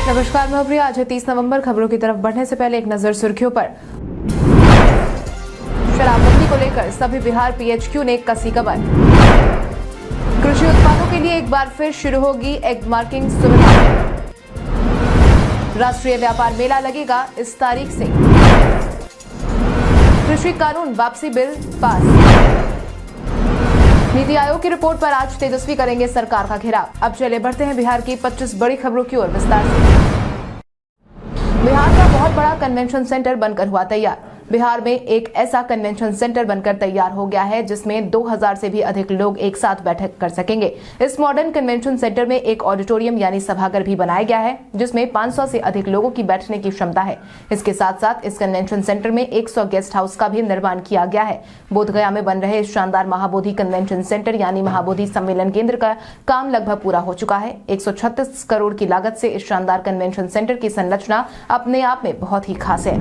नमस्कार, मैं प्रिया। आज है 30 नवंबर। खबरों की तरफ बढ़ने से पहले एक नजर सुर्खियों पर। शराबबंदी को लेकर सभी बिहार पीएचक्यू ने कसी कमर। कृषि उत्पादों के लिए एक बार फिर शुरू होगी एग मार्किंग सुविधा। राष्ट्रीय व्यापार मेला लगेगा इस तारीख से। कृषि कानून वापसी बिल पास। नीति आयोग की रिपोर्ट पर आज तेजस्वी करेंगे सरकार का घेराव। अब चले बढ़ते हैं बिहार की 25 बड़ी खबरों की ओर विस्तार से। बिहार का बहुत बड़ा कन्वेंशन सेंटर बनकर हुआ तैयार। बिहार में एक ऐसा कन्वेंशन सेंटर बनकर तैयार हो गया है जिसमें 2000 से भी अधिक लोग एक साथ बैठक कर सकेंगे। इस मॉडर्न कन्वेंशन सेंटर में एक ऑडिटोरियम यानी सभागार भी बनाया गया है जिसमें 500 से अधिक लोगों की बैठने की क्षमता है। इसके साथ साथ इस कन्वेंशन सेंटर में 100 गेस्ट हाउस का भी निर्माण किया गया है। बोधगया में बन रहे इस शानदार महाबोधि कन्वेंशन सेंटर यानी महाबोधि सम्मेलन केंद्र का काम लगभग पूरा हो चुका है। 136 करोड़ की लागत से इस शानदार कन्वेंशन सेंटर की संरचना अपने आप में बहुत ही खास है।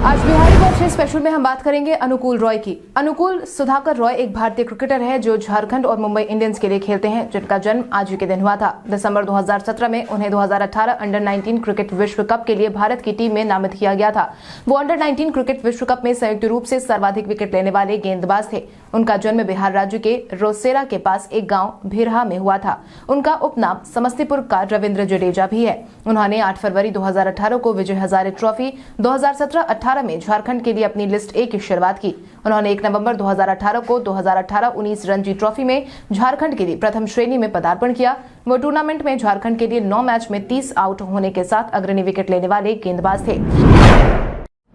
आज बिहारी वॉच स्पेशल में हम बात करेंगे अनुकूल रॉय की। अनुकूल सुधाकर रॉय एक भारतीय क्रिकेटर है जो झारखंड और मुंबई इंडियंस के लिए खेलते हैं, जिनका जन्म आज ही के दिन हुआ था। दिसंबर 2017 में उन्हें 2018 अंडर 19 क्रिकेट विश्व कप के लिए भारत की टीम में नामित किया गया था। वो अंडर 19 क्रिकेट विश्व कप में संयुक्त रूप से सर्वाधिक विकेट लेने वाले गेंदबाज थे। उनका जन्म बिहार राज्य के रोसेरा के पास एक गाँव भिरहा में हुआ था। उनका उपनाम समस्तीपुर का रविंद्र जडेजा भी है। उन्होंने 8 फरवरी 2018 को विजय हजारे ट्रॉफी 2017-18 में झारखंड के लिए अपनी लिस्ट ए की शुरुआत की। उन्होंने 1 नवंबर 2018 को 2018-19 रणजी ट्रॉफी में झारखंड के लिए प्रथम श्रेणी में पदार्पण किया। वो टूर्नामेंट में झारखंड के लिए 9 मैच में 30 आउट होने के साथ अग्रणी विकेट लेने वाले गेंदबाज थे।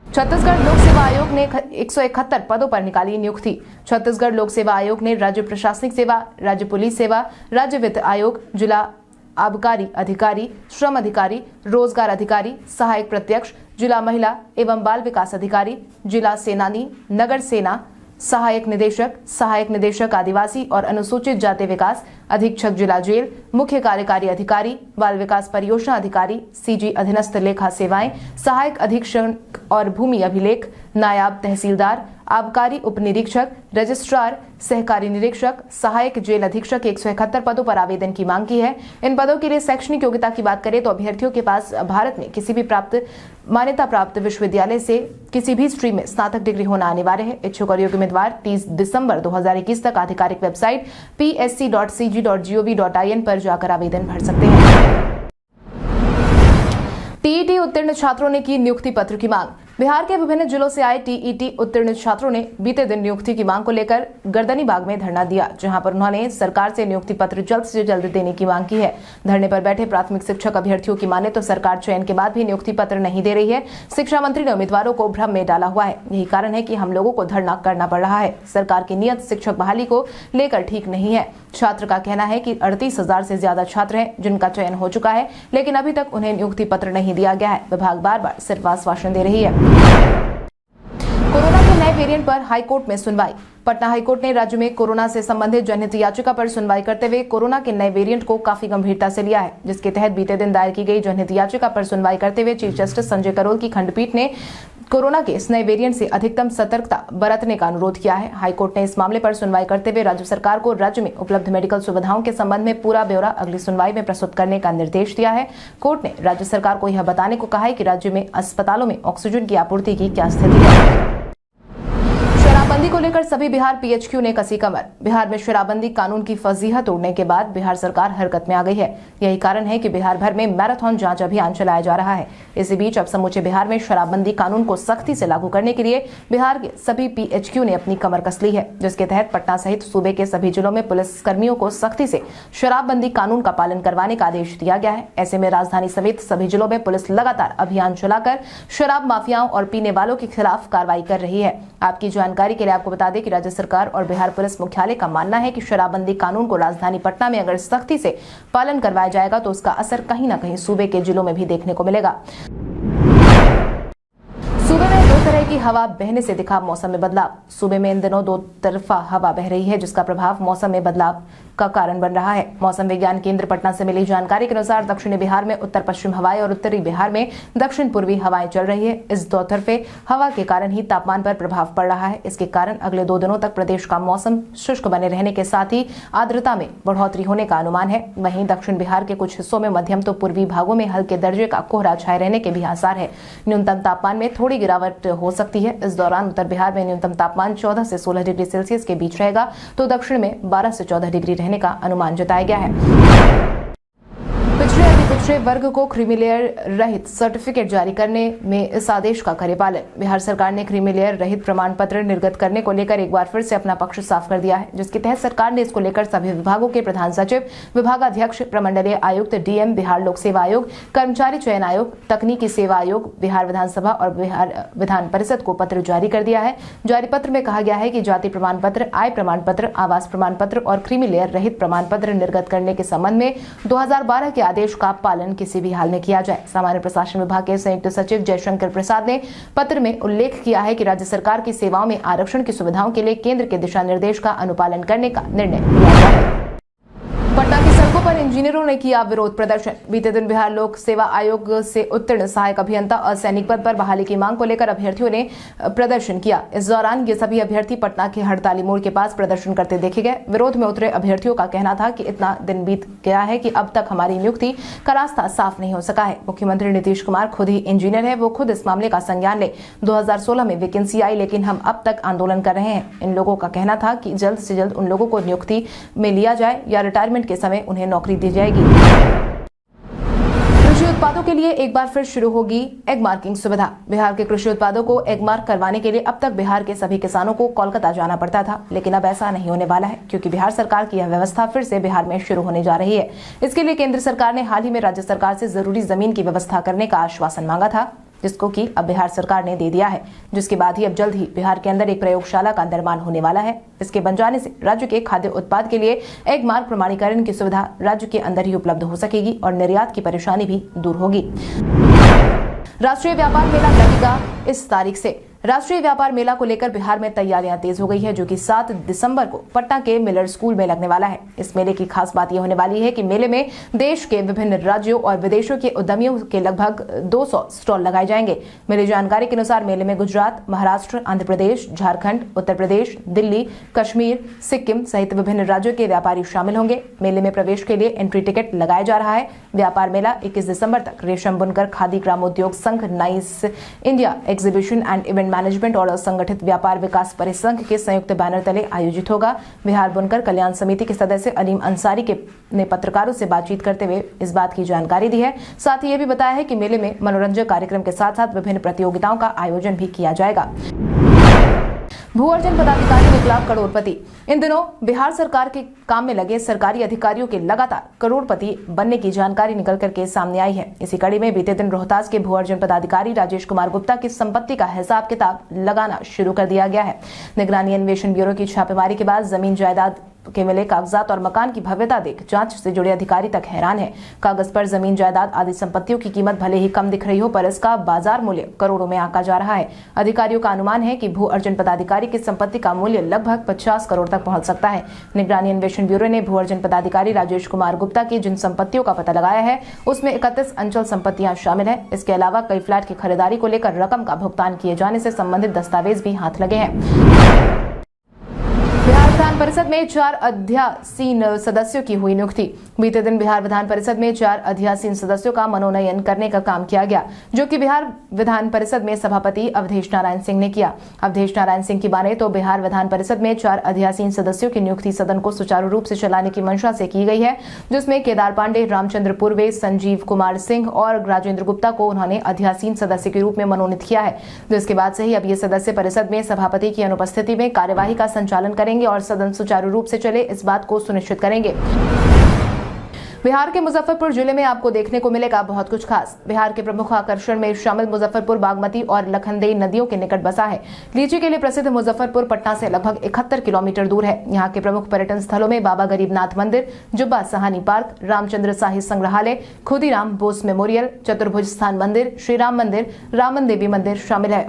छत्तीसगढ़ लोक सेवा आयोग ने 171 पदों पर निकाली नियुक्ति। छत्तीसगढ़ लोक सेवा आयोग ने राज्य प्रशासनिक सेवा, राज्य पुलिस सेवा, राज्य वित्त आयोग, जिला आबकारी अधिकारी, श्रम अधिकारी, रोजगार अधिकारी, सहायक प्रत्यक्ष, जिला महिला एवं बाल विकास अधिकारी, जिला सेनानी, नगर सेना, सहायक निदेशक आदिवासी और अनुसूचित जाति विकास, अधीक्षक जिला जेल, मुख्य कार्यकारी अधिकारी, बाल विकास परियोजना अधिकारी, सीजी अधीनस्थ लेखा सेवाएं, सहायक अधीक्षक और भूमि अभिलेख, नायाब तहसीलदार, आबकारी उप निरीक्षक, रजिस्ट्रार, सहकारी निरीक्षक, सहायक जेल अधीक्षक 171 पदों पर आवेदन की मांग की है। इन पदों के लिए शैक्षणिक योग्यता की बात करें तो अभ्यर्थियों के पास भारत में किसी भी मान्यता प्राप्त विश्वविद्यालय से किसी भी स्ट्रीम में स्नातक डिग्री होना अनिवार्य है। इच्छुक और योग्य उम्मीदवार 30 दिसंबर 2021 तक आधिकारिक वेबसाइट psc.cg.gov.in पर जाकर आवेदन भर सकते हैं। टीईटी उत्तीर्ण छात्रों ने की नियुक्ति पत्र की मांग। बिहार के विभिन्न जिलों से आए टीईटी उत्तीर्ण छात्रों ने बीते दिन नियुक्ति की मांग को लेकर गर्दनी बाग में धरना दिया, जहां पर उन्होंने सरकार से नियुक्ति पत्र जल्द से जल्द देने की मांग की है। धरने पर बैठे प्राथमिक शिक्षक अभ्यर्थियों की माने तो सरकार चयन के बाद भी नियुक्ति पत्र नहीं दे रही है। शिक्षा मंत्री ने उम्मीदवारों को भ्रम में डाला हुआ है। यही कारण है कि हम लोगों को धरना करना पड़ रहा है। सरकार की नियत शिक्षक बहाली को लेकर ठीक नहीं है। छात्र का कहना है कि 38,000 से ज्यादा छात्र हैं जिनका चयन हो चुका है, लेकिन अभी तक उन्हें नियुक्ति पत्र नहीं दिया गया है। विभाग बार बार सिर्फ आश्वासन दे रही है। कोरोना के नए वेरिएंट पर हाईकोर्ट में सुनवाई। पटना हाईकोर्ट ने राज्य में कोरोना से संबंधित जनहित याचिका पर सुनवाई करते हुए कोरोना के नए वेरिएंट को काफी गंभीरता से लिया है, जिसके तहत बीते दिन दायर की गई जनहित याचिका पर सुनवाई करते हुए चीफ जस्टिस संजय करोल की खंडपीठ ने कोरोना के इस नए वेरिएंट से अधिकतम सतर्कता बरतने का अनुरोध किया है। हाईकोर्ट ने इस मामले पर सुनवाई करते हुए राज्य सरकार को राज्य में उपलब्ध मेडिकल सुविधाओं के संबंध में पूरा ब्यौरा अगली सुनवाई में प्रस्तुत करने का निर्देश दिया है। कोर्ट ने राज्य सरकार को यह बताने को कहा है कि राज्य में अस्पतालों में ऑक्सीजन की आपूर्ति की क्या स्थिति है। शराबबंदी को लेकर सभी बिहार पीएचक्यू ने कसी कमर। बिहार में शराबबंदी कानून की फजीहत तोड़ने के बाद बिहार सरकार हरकत में आ गई है। यही कारण है कि बिहार भर में मैराथन जांच अभियान चलाया जा रहा है। इसी बीच अब समूचे बिहार में शराबबंदी कानून को सख्ती से लागू करने के लिए बिहार के सभी पीएचक्यू ने अपनी कमर कस ली है, जिसके तहत पटना सहित सूबे के सभी जिलों में पुलिस कर्मियों को सख्ती से शराबबंदी कानून का पालन करवाने का आदेश दिया गया है। ऐसे में राजधानी समेत सभी जिलों में पुलिस लगातार अभियान चलाकर शराब माफियाओं और पीने वालों के खिलाफ कार्रवाई कर रही है। आपकी जानकारी के लिए आपको बता दें कि राज्य सरकार और बिहार पुलिस मुख्यालय का मानना है कि शराबबंदी कानून को राजधानी पटना में अगर सख्ती से पालन करवाया जाएगा तो उसका असर कहीं न कहीं सूबे के जिलों में भी देखने को मिलेगा। सूबे में 2 तरह की हवा बहने से दिखा मौसम में बदलाव। सूबे में इन दिनों दो तरफा हवा बह रही है, जिसका प्रभाव मौसम में बदलाव का कारण बन रहा है। मौसम विज्ञान केंद्र पटना से मिली जानकारी के अनुसार दक्षिणी बिहार में उत्तर पश्चिम हवाएं और उत्तरी बिहार में दक्षिण पूर्वी हवाएं चल रही है। इस दो तरफे हवा के कारण ही तापमान पर प्रभाव पड़ रहा है। इसके कारण अगले 2 दिनों तक प्रदेश का मौसम शुष्क बने रहने के साथ ही आर्द्रता में बढ़ोतरी होने का अनुमान है। वहीं दक्षिण बिहार के कुछ हिस्सों में मध्यम तो पूर्वी भागों में हल्के दर्जे का कोहरा छाए रहने के भी आसार है। न्यूनतम तापमान में थोड़ी गिरावट हो सकती है। इस दौरान उत्तर बिहार में न्यूनतम तापमान 14 से 16 डिग्री सेल्सियस के बीच रहेगा, तो दक्षिण में 12 से 14 डिग्री रहने का अनुमान जताया गया है। पिछड़े अति पिछड़े वर्ग को क्रीमी लेयर रहित सर्टिफिकेट जारी करने में इस आदेश का करे पालन। बिहार सरकार ने क्रीमी लेयर रहित प्रमाण पत्र निर्गत करने को लेकर एक बार फिर से अपना पक्ष साफ कर दिया है, जिसके तहत सरकार ने इसको लेकर सभी विभागों के प्रधान सचिव, विभागाध्यक्ष, प्रमंडलीय आयुक्त, डीएम, बिहार लोक सेवा आयोग, कर्मचारी चयन आयोग, तकनीकी सेवा आयोग, बिहार विधानसभा और बिहार विधान परिषद को पत्र जारी कर दिया है। जारी पत्र में कहा गया है कि जाति प्रमाण पत्र, आय प्रमाण पत्र, आवास प्रमाण पत्र और क्रीमी लेयर रहित प्रमाण पत्र निर्गत करने के संबंध में 2012 के आदेश का पालन किसी भी हाल में किया जाए। सामान्य प्रशासन विभाग के संयुक्त सचिव जयशंकर प्रसाद ने पत्र में उल्लेख किया है कि राज्य सरकार की सेवाओं में आरक्षण की सुविधाओं के लिए केंद्र के दिशा निर्देश का अनुपालन करने का निर्णय लिया गया है। पटना की सड़कों पर इंजीनियरों ने किया विरोध प्रदर्शन। बीते दिन बिहार लोक सेवा आयोग से उत्तीर्ण सहायक अभियंता और सैनिक पद पर बहाली की मांग को लेकर अभ्यर्थियों ने प्रदर्शन किया। इस दौरान ये सभी अभ्यर्थी पटना के हड़ताली मोड़ के पास प्रदर्शन करते देखे गए। विरोध में उतरे अभ्यर्थियों का कहना था कि इतना दिन बीत गया है कि अब तक हमारी नियुक्ति का रास्ता साफ नहीं हो सका है। मुख्यमंत्री नीतीश कुमार खुद ही इंजीनियर है, वो खुद इस मामले का संज्ञान ले। 2016 में वैकेंसी आई, लेकिन हम अब तक आंदोलन कर रहे हैं। इन लोगों का कहना था कि जल्द से जल्द उन लोगों को नियुक्ति में लिया जाए या रिटायरमेंट के समय उन्हें नौकरी दी जाएगी। कृषि उत्पादों के लिए एक बार फिर शुरू होगी एग मार्किंग सुविधा। बिहार के कृषि उत्पादों को एग मार्क करवाने के लिए अब तक बिहार के सभी किसानों को कोलकाता जाना पड़ता था, लेकिन अब ऐसा नहीं होने वाला है, क्योंकि बिहार सरकार की यह व्यवस्था फिर से बिहार में शुरू होने जा रही है। इसके लिए केंद्र सरकार ने हाल ही में राज्य सरकार से जरूरी जमीन की व्यवस्था करने का आश्वासन मांगा था, जिसको कि अब बिहार सरकार ने दे दिया है, जिसके बाद ही अब जल्द ही बिहार के अंदर एक प्रयोगशाला का निर्माण होने वाला है। इसके बन जाने से राज्य के खाद्य उत्पाद के लिए एग मार्क प्रमाणीकरण की सुविधा राज्य के अंदर ही उपलब्ध हो सकेगी और निर्यात की परेशानी भी दूर होगी। राष्ट्रीय व्यापार मेला लगेगा इस तारीख से। राष्ट्रीय व्यापार मेला को लेकर बिहार में तैयारियां तेज हो गई है, जो कि 7 दिसंबर को पटना के मिलर स्कूल में लगने वाला है। इस मेले की खास बात यह होने वाली है कि मेले में देश के विभिन्न राज्यों और विदेशों के उद्यमियों के लगभग 200 स्टॉल लगाए जाएंगे। मिली जानकारी के अनुसार मेले में गुजरात, महाराष्ट्र, आंध्र प्रदेश, झारखंड, उत्तर प्रदेश, दिल्ली, कश्मीर, सिक्किम सहित विभिन्न राज्यों के व्यापारी शामिल होंगे। मेले में प्रवेश के लिए एंट्री टिकट लगाया जा रहा है। व्यापार मेला 21 दिसंबर तक रेशम बुनकर खादी ग्रामोद्योग संघ, nice India exhibition and event management और असंगठित व्यापार विकास परिसंघ के संयुक्त बैनर तले आयोजित होगा। बिहार बुनकर कल्याण समिति के सदस्य अलीम अंसारी ने पत्रकारों से बातचीत करते हुए इस बात की जानकारी दी है। साथ ही ये भी बताया है कि मेले में मनोरंजक कार्यक्रम के साथ साथ विभिन्न प्रतियोगिताओं का आयोजन भी किया जाएगा। भू अर्जन पदाधिकारी निकला करोड़पति। इन दिनों बिहार सरकार के काम में लगे सरकारी अधिकारियों के लगातार करोड़पति बनने की जानकारी निकल करके सामने आई है। इसी कड़ी में बीते दिन रोहतास के भू अर्जन पदाधिकारी राजेश कुमार गुप्ता की संपत्ति का हिसाब किताब लगाना शुरू कर दिया गया है। निगरानी अन्वेषण ब्यूरो की छापेमारी के बाद जमीन जायदाद के मिले कागजात और मकान की भव्यता देख जांच से जुड़े अधिकारी तक हैरान है। कागज पर जमीन जायदाद आदि संपत्तियों की कीमत भले ही कम दिख रही हो, पर इसका बाजार मूल्य करोड़ों में आंका जा रहा है। अधिकारियों का अनुमान है कि भू अर्जन पदाधिकारी की संपत्ति का मूल्य लगभग 50 करोड़ तक पहुंच सकता है। निगरानी अन्वेषण ब्यूरो ने भू अर्जन पदाधिकारी राजेश कुमार गुप्ता की जिन संपत्तियों का पता लगाया है, उसमें 31 अंचल संपत्तियां शामिल है। इसके अलावा कई फ्लैट की खरीदारी को लेकर रकम का भुगतान किए जाने से संबंधित दस्तावेज भी हाथ लगे हैं। बिहार विधान परिषद में 4 अध्यासीन सदस्यों की हुई नियुक्ति। बीते दिन बिहार विधान परिषद में 4 अध्यासीन सदस्यों का मनोनयन करने का काम किया गया, जो कि बिहार विधान परिषद में सभापति अवधेश नारायण सिंह ने किया। अवधेश नारायण सिंह की माने तो बिहार विधान परिषद में 4 अध्यासीन सदस्यों की नियुक्ति सदन को सुचारू रूप से चलाने की मंशा से की गई है, जिसमें केदार पांडे, रामचंद्र पूर्वे, संजीव कुमार सिंह और राजेंद्र गुप्ता को उन्होंने अध्यासीन सदस्य के रूप में मनोनीत किया है। जिसके बाद से ही अब ये सदस्य परिषद में सभापति की अनुपस्थिति में कार्यवाही का संचालन करेंगे और सदन सुचारू रूप से चले, इस बात को सुनिश्चित करेंगे। बिहार के मुजफ्फरपुर जिले में आपको देखने को मिलेगा बहुत कुछ खास। बिहार के प्रमुख आकर्षण में शामिल मुजफ्फरपुर बागमती और लखनदेई नदियों के निकट बसा है। लीची के लिए प्रसिद्ध मुजफ्फरपुर पटना से लगभग 71 किलोमीटर दूर है। यहाँ के प्रमुख पर्यटन स्थलों में बाबा गरीबनाथ मंदिर, जुब्बा सहानी पार्क, रामचंद्र शाही संग्रहालय, खुदीराम बोस मेमोरियल, चतुर्भुज स्थान मंदिर, श्री राम मंदिर, रामन देवी मंदिर शामिल है।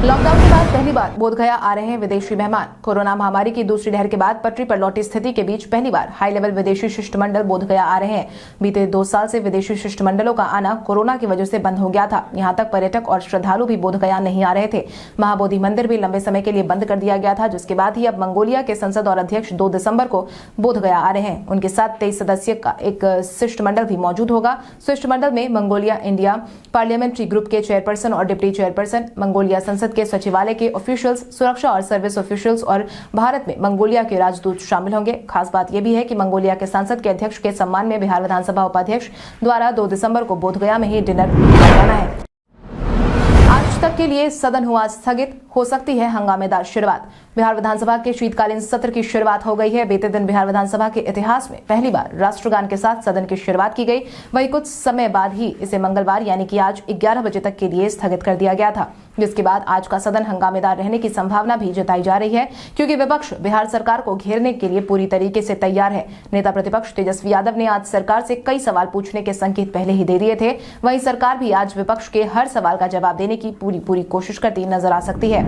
लॉकडाउन के बाद पहली बार बोधगया आ रहे हैं विदेशी मेहमान। कोरोना महामारी की दूसरी लहर के बाद पटरी पर लौटी स्थिति के बीच पहली बार हाई लेवल विदेशी शिष्टमंडल बोधगया आ रहे हैं। बीते 2 साल से विदेशी शिष्टमंडलों का आना कोरोना की वजह से बंद हो गया था। यहां तक पर्यटक और श्रद्धालु भी बोधगया नहीं आ रहे थे। महाबोधि मंदिर भी लंबे समय के लिए बंद कर दिया गया था, जिसके बाद ही अब मंगोलिया के संसद और अध्यक्ष 2 दिसंबर को बोधगया आ रहे हैं। उनके साथ 23 सदस्य का एक शिष्टमंडल भी मौजूद होगा। शिष्टमंडल में मंगोलिया इंडिया पार्लियामेंट्री ग्रुप के चेयरपर्सन और डिप्टी चेयरपर्सन, मंगोलिया संसद के सचिवालय के ऑफिशियल्स, सुरक्षा और सर्विस ऑफिशियल्स और भारत में मंगोलिया के राजदूत शामिल होंगे। खास बात यह भी है कि मंगोलिया के संसद के अध्यक्ष के सम्मान में बिहार विधानसभा उपाध्यक्ष द्वारा 2 दिसंबर को बोधगया में ही डिनर करना है। आज तक के लिए सदन हुआ स्थगित, हो सकती है हंगामेदार शुरुआत। बिहार विधानसभा के शीतकालीन सत्र की शुरुआत हो गई है। बीते दिन बिहार विधानसभा के इतिहास में पहली बार राष्ट्रगान के साथ सदन की शुरुआत की गई। वहीं कुछ समय बाद ही इसे मंगलवार यानी कि आज 11 बजे तक के लिए स्थगित कर दिया गया था, जिसके बाद आज का सदन हंगामेदार रहने की संभावना भी जताई जा रही है, क्योंकि विपक्ष बिहार सरकार को घेरने के लिए पूरी तरीके से तैयार है। नेता प्रतिपक्ष तेजस्वी यादव ने आज सरकार से कई सवाल पूछने के संकेत पहले ही दे दिए थे। वहीं सरकार भी आज विपक्ष के हर सवाल का जवाब देने की पूरी कोशिश करती नजर आ सकती है।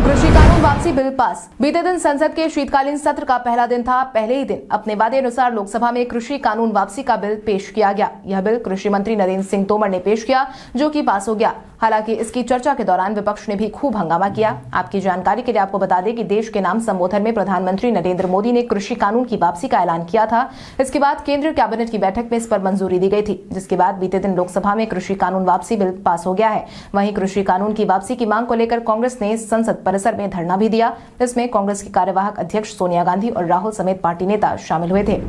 कृषि कानून वापसी बिल पास। बीते दिन संसद के शीतकालीन सत्र का पहला दिन था। पहले ही दिन अपने वादे अनुसार लोकसभा में कृषि कानून वापसी का बिल पेश किया गया। यह बिल कृषि मंत्री नरेंद्र सिंह तोमर ने पेश किया, जो कि पास हो गया। हालांकि इसकी चर्चा के दौरान विपक्ष ने भी खूब हंगामा किया। आपकी जानकारी के लिए आपको बता दें कि देश के नाम संबोधन में प्रधानमंत्री नरेंद्र मोदी ने कृषि कानून की वापसी का ऐलान किया था। इसके बाद केंद्रीय कैबिनेट की बैठक में इस पर मंजूरी दी गई थी, जिसके बाद बीते दिन लोकसभा में कृषि कानून वापसी बिल पास हो गया है। वहीं कृषि कानून की वापसी की मांग को लेकर कांग्रेस ने संसद परिसर में धरना भी दिया। इसमें कांग्रेस की कार्यवाहक अध्यक्ष सोनिया गांधी और राहुल समेत पार्टी नेता शामिल हुए थे।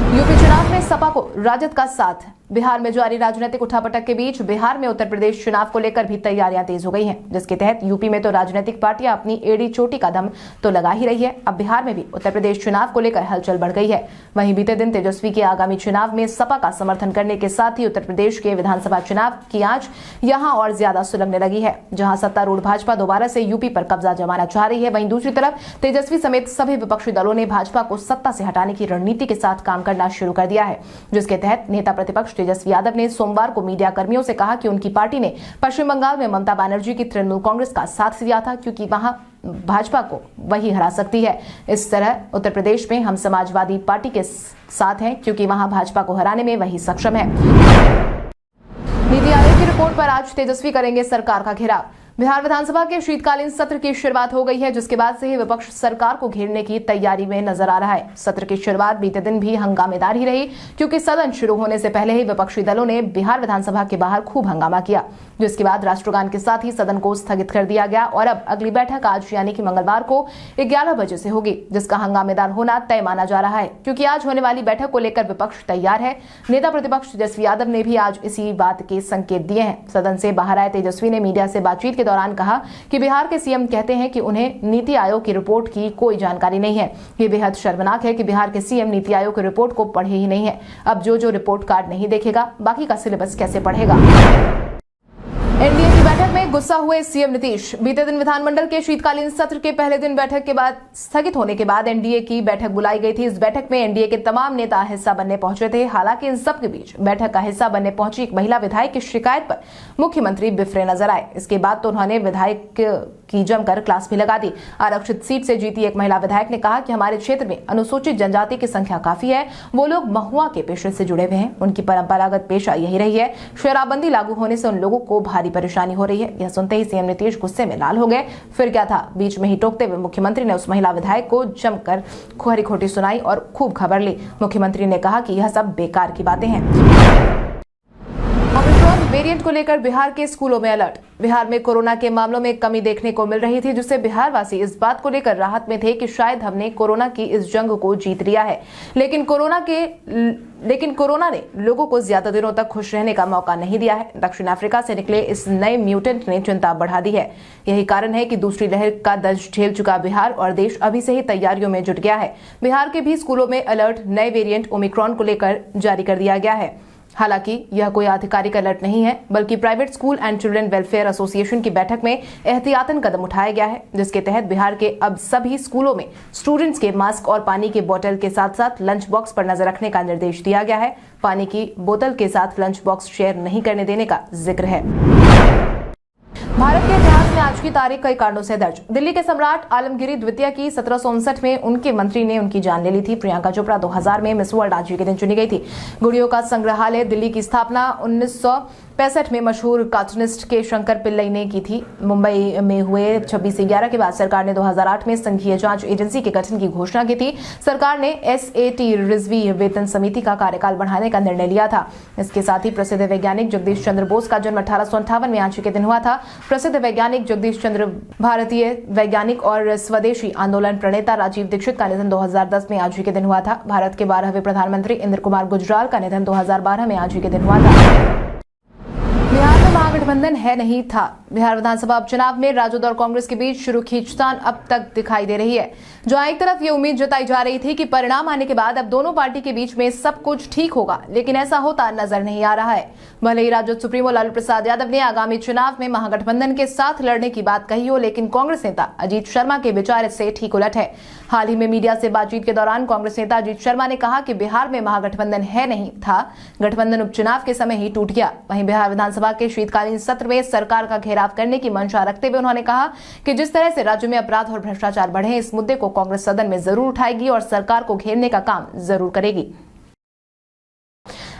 यूपी चुनाव में सपा को राजद का साथ। बिहार में जारी राजनीतिक उठापटक के बीच बिहार में उत्तर प्रदेश चुनाव को लेकर भी तैयारियां तेज हो गई हैं, जिसके तहत यूपी में तो राजनीतिक पार्टियां अपनी एड़ी चोटी का दम तो लगा ही रही है। अब बिहार में भी उत्तर प्रदेश चुनाव को लेकर हलचल बढ़ गई है। वहीं बीते दिन तेजस्वी के आगामी चुनाव में सपा का समर्थन करने के साथ ही उत्तर प्रदेश के विधानसभा चुनाव की आंच यहां और ज्यादा सुलगने लगी है, जहां सत्तारूढ़ भाजपा दोबारा से यूपी पर कब्जा जमाना चाह रही है। वहीं दूसरी तरफ तेजस्वी समेत सभी विपक्षी दलों ने भाजपा को सत्ता से हटाने की रणनीति के साथ काम करना शुरू कर दिया है, जिसके तहत नेता प्रतिपक्ष तेजस्वी यादव ने सोमवार को मीडिया कर्मियों से कहा कि उनकी पार्टी ने पश्चिम बंगाल में ममता बनर्जी की तृणमूल कांग्रेस का साथ दिया था, क्योंकि वहां भाजपा को वही हरा सकती है। इस तरह उत्तर प्रदेश में हम समाजवादी पार्टी के साथ हैं, क्योंकि वहां भाजपा को हराने में वही सक्षम है। नीति आयोग की रिपोर्ट पर आज तेजस्वी करेंगे सरकार का घेराव। बिहार विधानसभा के शीतकालीन सत्र की शुरुआत हो गई है, जिसके बाद से ही विपक्ष सरकार को घेरने की तैयारी में नजर आ रहा है। सत्र की शुरुआत बीते दिन भी हंगामेदार ही रही, क्योंकि सदन शुरू होने से पहले ही विपक्षी दलों ने बिहार विधानसभा के बाहर खूब हंगामा किया, जिसके बाद राष्ट्रगान के साथ ही सदन को स्थगित कर दिया गया। और अब अगली बैठक आज यानी कि मंगलवार को 11 बजे से होगी, जिसका हंगामेदार होना तय माना जा रहा है, क्योंकि आज होने वाली बैठक को लेकर विपक्ष तैयार है। नेता प्रतिपक्ष तेजस्वी यादव ने भी आज इसी बात के संकेत दिए हैं। सदन से बाहर आए तेजस्वी ने मीडिया से बातचीत के दौरान कहा कि बिहार के सीएम कहते हैं कि उन्हें नीति आयोग की रिपोर्ट की कोई जानकारी नहीं है। ये बेहद शर्मनाक है कि बिहार के सीएम नीति आयोग की रिपोर्ट को पढ़े ही नहीं है। अब जो रिपोर्ट कार्ड नहीं देखेगा, बाकी का सिलेबस कैसे पढ़ेगा। एनडीए की बैठक में गुस्सा हुए सीएम नीतीश। बीते दिन विधानमंडल के शीतकालीन सत्र के पहले दिन बैठक के बाद स्थगित होने के बाद एनडीए की बैठक बुलाई गई थी। इस बैठक में एनडीए के तमाम नेता हिस्सा बनने पहुंचे थे। हालांकि इन सब के बीच बैठक का हिस्सा बनने पहुंची एक महिला विधायक की शिकायत पर मुख्यमंत्री बिफरे नजर आए। इसके बाद तो उन्होंने विधायक की जमकर क्लास भी लगा दी। आरक्षित सीट से जीती एक महिला विधायक ने कहा कि हमारे क्षेत्र में अनुसूचित जनजाति की संख्या काफी है। वो लोग महुआ के पेशे से जुड़े हुए हैं, उनकी परंपरागत पेशा यही रही है। शराबबंदी लागू होने से उन लोगों को भारी परेशानी हो रही है। यह सुनते ही सीएम नीतीश गुस्से में लाल हो गए। फिर क्या था, बीच में ही टोकते हुए मुख्यमंत्री ने उस महिला विधायक को जमकर खोहरी खोटी सुनाई और खूब खबर ली। मुख्यमंत्री ने कहा कि यह सब बेकार की बातें हैं। ओमिक्रॉन वेरिएंट को लेकर बिहार के स्कूलों में अलर्ट। बिहार में कोरोना के मामलों में कमी देखने को मिल रही थी, जिससे बिहारवासी इस बात को लेकर राहत में थे कि शायद हमने कोरोना की इस जंग को जीत लिया है। लेकिन कोरोना ने लोगों को ज्यादा दिनों तक खुश रहने का मौका नहीं दिया है। दक्षिण अफ्रीका से निकले इस नए म्यूटेंट ने चिंता बढ़ा दी है। यही कारण है कि दूसरी लहर का दर्द झेल चुका बिहार और देश अभी से ही तैयारियों में जुट गया है। बिहार के भी स्कूलों में अलर्ट नए वेरिएंट ओमिक्रॉन को लेकर जारी कर दिया गया है। हालांकि यह कोई आधिकारिक अलर्ट नहीं है, बल्कि private school and children welfare association की बैठक में एहतियातन कदम उठाया गया है, जिसके तहत बिहार के अब सभी स्कूलों में स्टूडेंट्स के मास्क और पानी की बोतल के साथ साथ लंच बॉक्स पर नजर रखने का निर्देश दिया गया है। पानी की बोतल के साथ लंच बॉक्स शेयर नहीं करने देने का जिक्र है। भारत के इतिहास में आज की तारीख कई कारणों से दर्ज। दिल्ली के सम्राट आलमगीर द्वितीय की 1759 में उनके मंत्री ने उनकी जान ले ली थी। प्रियंका चोपड़ा 2000 में मिस वर्ल्ड आज के दिन चुनी गई थी। गुड़ियों का संग्रहालय दिल्ली की स्थापना 1965 में मशहूर कार्टूनिस्ट के शंकर पिल्लई ने की थी। मुंबई में हुए 26/11 के बाद सरकार ने 2008 में संघीय जांच एजेंसी के गठन की घोषणा की थी। सरकार ने SAT रिजवी वेतन समिति का कार्यकाल बढ़ाने का निर्णय लिया था। इसके साथ ही प्रसिद्ध वैज्ञानिक जगदीश चंद्र बोस का जन्म 1858 में आज के दिन हुआ था। प्रसिद्ध वैज्ञानिक जगदीश चंद्र भारतीय वैज्ञानिक और स्वदेशी आंदोलन प्रणेता राजीव दीक्षित का निधन 2010 में आज के दिन हुआ था। भारत के 12वें प्रधानमंत्री इंद्र कुमार गुजराल का निधन 2012 में आज के दिन हुआ था। बिहार में महागठबंधन है नहीं था। बिहार विधानसभा उपचुनाव में राजद और कांग्रेस के बीच शुरू खींचतान अब तक दिखाई दे रही है। जहां एक तरफ ये उम्मीद जताई जा रही थी कि परिणाम आने के बाद अब दोनों पार्टी के बीच में सब कुछ ठीक होगा, लेकिन ऐसा होता नजर नहीं आ रहा है। भले ही राजद सुप्रीमो लालू प्रसाद यादव ने आगामी चुनाव में महागठबंधन के साथ लड़ने की बात कही हो, लेकिन कांग्रेस नेता अजीत शर्मा के विचार इससे ठीक उलट है। हाल ही में मीडिया से बातचीत के दौरान कांग्रेस नेता अजीत शर्मा ने कहा कि बिहार में महागठबंधन है नहीं था, गठबंधन उपचुनाव के समय ही टूट गया। वहीं बिहार विधानसभा के शीतकालीन सत्र में सरकार का घेराव करने की मंशा रखते हुए उन्होंने कहा कि जिस तरह से राज्य में अपराध और भ्रष्टाचार बढ़े, इस मुद्दे को कांग्रेस सदन में जरूर उठाएगी और सरकार को घेरने का काम जरूर करेगी।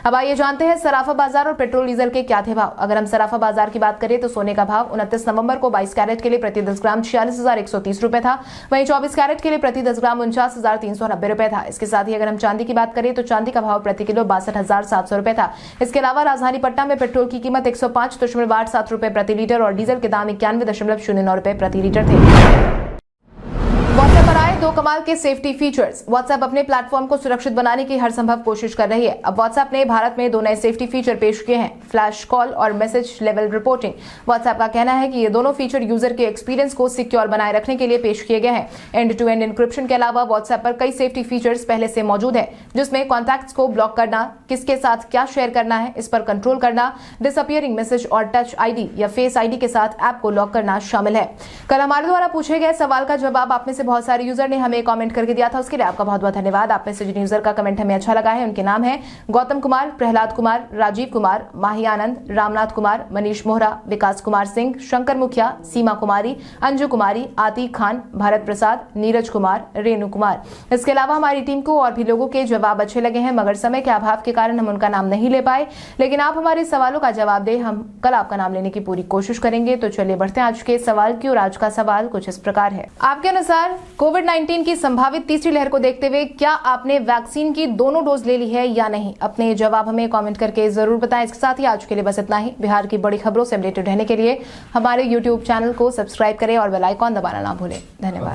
अब आइए जानते हैं सराफा बाजार और पेट्रोल डीजल के क्या थे भाव। अगर हम सराफा बाजार की बात करें तो सोने का भाव 29 नवंबर को 22 कैरेट के लिए प्रति 10 ग्राम 46,130 रुपए था। वहीं 24 कैरेट के लिए प्रति 10 ग्राम 49,390 रुपए था। इसके साथ ही अगर हम चांदी की बात करें तो चांदी का भाव प्रति किलो 62,700 रुपए था। इसके अलावा राजधानी पटना में पेट्रोल की कीमत 105.87 रुपए प्रति लीटर और डीजल के दाम 91.09 रुपए प्रति लीटर थे। व्हाट्सएप पर आए दो कमाल के सेफ्टी फीचर्स। व्हाट्सएप अपने प्लेटफॉर्म को सुरक्षित बनाने की हर संभव कोशिश कर रही है। अब व्हाट्सएप ने भारत में 2 नए सेफ्टी फीचर पेश किए हैं, फ्लैश कॉल और मैसेज लेवल रिपोर्टिंग। व्हाट्सएप का कहना है कि ये दोनों फीचर यूजर के एक्सपीरियंस को सिक्योर बनाए रखने के लिए पेश किए गए हैं। एंड टू एंड एन्क्रिप्शन के अलावा व्हाट्सएप पर कई सेफ्टी फीचर्स पहले से मौजूद है, जिसमें कॉन्टैक्ट्स को ब्लॉक करना, किसके साथ क्या शेयर करना है इस पर कंट्रोल करना, डिसअपियरिंग मैसेज और टच आईडी या फेस आईडी के साथ ऐप को लॉक करना शामिल है। कल हमारे द्वारा पूछे गए सवाल का जवाब आप में से बहुत सारे यूजर ने हमें कमेंट करके दिया था, उसके लिए आपका बहुत बहुत धन्यवाद। आप में से जिन यूजर का कमेंट हमें अच्छा लगा है उनके नाम है गौतम कुमार, प्रहलाद कुमार, राजीव कुमार, माही आनंद, रामनाथ कुमार, मनीष मोहरा, विकास कुमार सिंह, शंकर मुखिया, सीमा कुमारी, अंजू कुमारी, आतिक खान, भारत प्रसाद, नीरज कुमार, रेणु कुमार। इसके अलावा हमारी टीम को और भी लोगों के जवाब अच्छे लगे हैं, मगर समय के अभाव के कारण हम उनका नाम नहीं ले पाए, लेकिन आप हमारे सवालों का जवाब दें, हम कल आपका नाम लेने की पूरी कोशिश करेंगे। तो चलिए बढ़ते हैं आज के सवाल की, और आज का सवाल कुछ इस प्रकार है। आपके अनुसार कोविड-19 की संभावित तीसरी लहर को देखते हुए क्या आपने वैक्सीन की दोनों डोज ले ली है या नहीं? अपने जवाब हमें कमेंट करके जरूर बताएं। इसके साथ ही आज के लिए बस इतना ही। बिहार की बड़ी खबरों से अपडेटेड रहने के लिए हमारे YouTube चैनल को सब्सक्राइब करें और बेल आइकॉन दबाना ना भूलें। धन्यवाद।